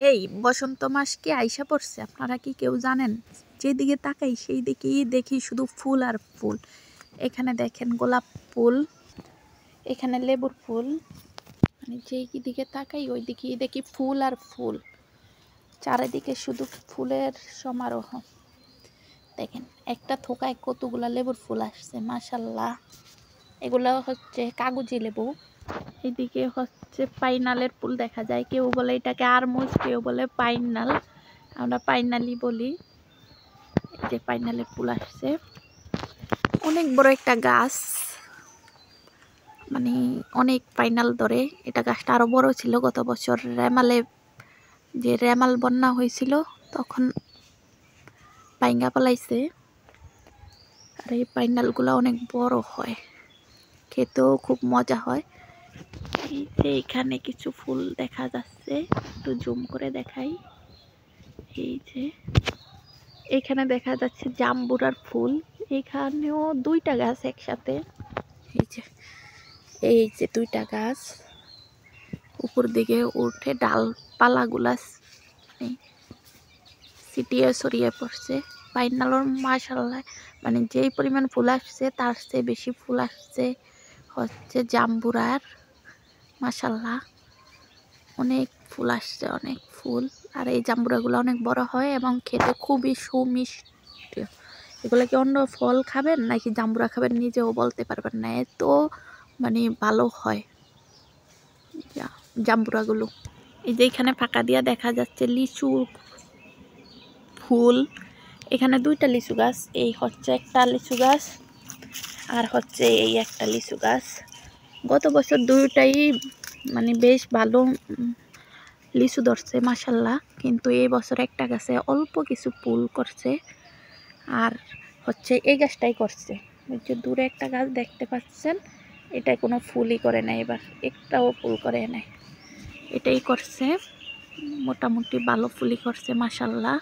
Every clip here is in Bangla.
এই বসন্ত মাস কি আইসা পড়ছে, আপনারা কি কেউ জানেন? যেদিকে তাকাই সেই দিকেই দেখি শুধু ফুল আর ফুল। এখানে দেখেন গোলাপ ফুল, এখানে লেবুর ফুল, মানে যেই দিকে তাকাই ওই দিকেই দেখি ফুল আর ফুল। চারিদিকে শুধু ফুলের সমারোহ। দেখেন একটা থোকায় কতগুলা লেবুর ফুল আসছে, মাশাল্লাহ। এগুলো হচ্ছে কাগজি লেবু। এদিকে হচ্ছে পাইনালের ফুল দেখা যায়, কেউ বলে এটাকে আরমুজ, কেউ বলে পাইনাল, আমরা পাইনালি বলি। এই যে পাইনালের ফুল আসছে, অনেক বড় একটা গাছ, মানে অনেক পাইনাল ধরে। এটা গাছটা আরো বড় ছিল গত বছর রেমালে, যে রেমাল বন্যা হয়েছিল তখন পাইঙ্গা পালাইছে। আর এই পাইনালগুলো অনেক বড় হয়, খেতেও খুব মজা হয়। এই যে এখানে কিছু ফুল দেখা যাচ্ছে, একটু জুম করে দেখাই। এই যে এখানে দেখা যাচ্ছে জাম্বুরার ফুল, এখানেও দুইটা গাছ একসাথে। এই যে দুইটা গাছ উপর দিকে উঠে ডালপালাগুলা ছিটিয়ে ছড়িয়ে পড়ছে। পাইনালর মাশাআল্লাহ, মানে যেই পরিমাণ ফুল আসছে তার চেয়ে বেশি ফুল আসছে হচ্ছে জাম্বুরার। মাশাআল্লাহ অনেক ফুল আসছে, অনেক ফুল। আর এই জাম্বুরাগুলো অনেক বড় হয় এবং খেতে খুবই সুমিষ্টি। এগুলো কি অন্য ফল খাবেন নাকি জাম্বুরা খাবেন নিজেও বলতে পারবেন না, এত মানে ভালো হয় জাম্বুরাগুলো। এই যে এখানে ফাঁকা দিয়া দেখা যাচ্ছে লিচু ফুল। এখানে দুইটা লিচু গাছ, এই হচ্ছে একটা লিচু গাছ আর হচ্ছে এই একটা লিচু গাছ। গত বছর দুইটাই মানে বেশ ভালো লিচু ধরছে মাশাল্লাহ, কিন্তু এই বছর একটা গাছে অল্প কিছু ফুল করছে। আর হচ্ছে এই গাছটাই করছে, ওই যে দূরে একটা গাছ দেখতে পাচ্ছেন, এটাই কোনো ফুলই করে না, এবার একটাও ফুল করে নাই, এটাই করছে। মোটামুটি ভালো ফুলই করছে মাশাল্লাহ।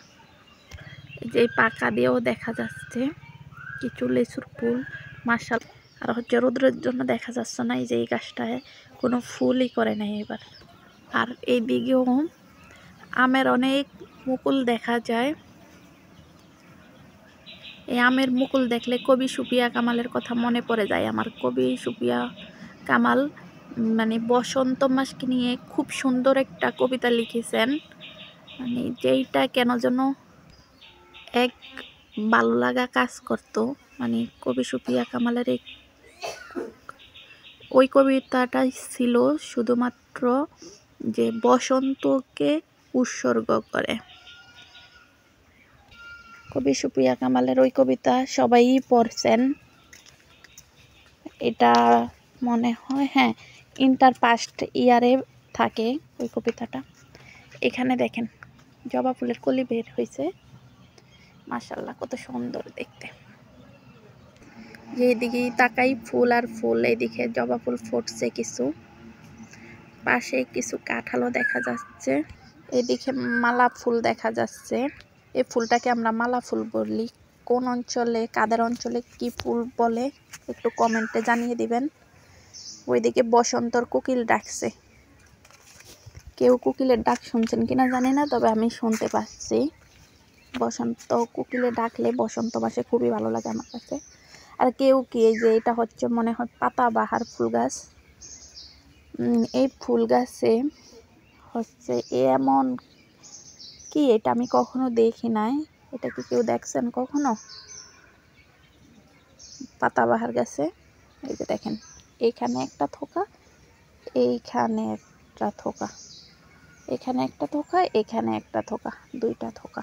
এই যে পাকা দিয়েও দেখা যাচ্ছে কিছু লিচুর ফুল মাশাল্লাহ। আর হচ্ছে রোদ্রের জন্য দেখা যাচ্ছে না, এই যে এই গাছটায় কোনো ফুলই করে নাই এবার। আর এই দিকেও আমের অনেক মুকুল দেখা যায়। এই আমের মুকুল দেখলে কবি সুফিয়া কামালের কথা মনে পড়ে যায় আমার। কবি সুফিয়া কামাল মানে বসন্ত মাসকে নিয়ে খুব সুন্দর একটা কবিতা লিখেছেন, মানে যেইটা কেন যেন এক ভালো লাগা কাজ করতো। মানে কবি সুফিয়া কামালের ওই কবিতাটাই ছিল শুধুমাত্র যে বসন্তকে উৎসর্গ করে। কবি সুফিয়া কামালের ওই কবিতা সবাই পড়ছেন, এটা মনে হয় হ্যাঁ ইন্টার ফার্স্ট ইয়ারে থাকে ওই কবিতাটা। এখানে দেখেন জবা ফুলের কলি বের হয়েছে, মাশাল্লাহ কত সুন্দর দেখতে। যেদিকে তাকাই ফুল আর ফুল, এদিকে জবা ফুল ফুটছে কিছু, পাশে কিছু কাঁঠালও দেখা যাচ্ছে, এদিকে মালা ফুল দেখা যাচ্ছে। এই ফুলটাকে আমরা মালা ফুল বলি। কোন অঞ্চলে কাদের অঞ্চলে কি ফুল বলে একটু কমেন্টে জানিয়ে দিবেন। ওইদিকে বসন্তর কোকিল ডাকছে, কেউ কোকিলের ডাক শুনছেন কিনা জানি না, তবে আমি শুনতে পাচ্ছি। বসন্ত কোকিলে ডাকলে বসন্ত মাসে খুবই ভালো লাগে আমার কাছে। আর কেউ কি এই যে এটা হচ্ছে মনে হয় পাতাবাহার ফুল গাছ। এই ফুল গাছে হচ্ছে এমন কি, এটা আমি কখনো দেখি নাই, এটা কি কেউ দেখছেন কখনো পাতাবাহার গাছে? এই যে দেখেন এখানে একটা থোকা, এইখানে একটা থোকা, এখানে একটা থোকা, এখানে একটা থোকা, দুইটা থোকা।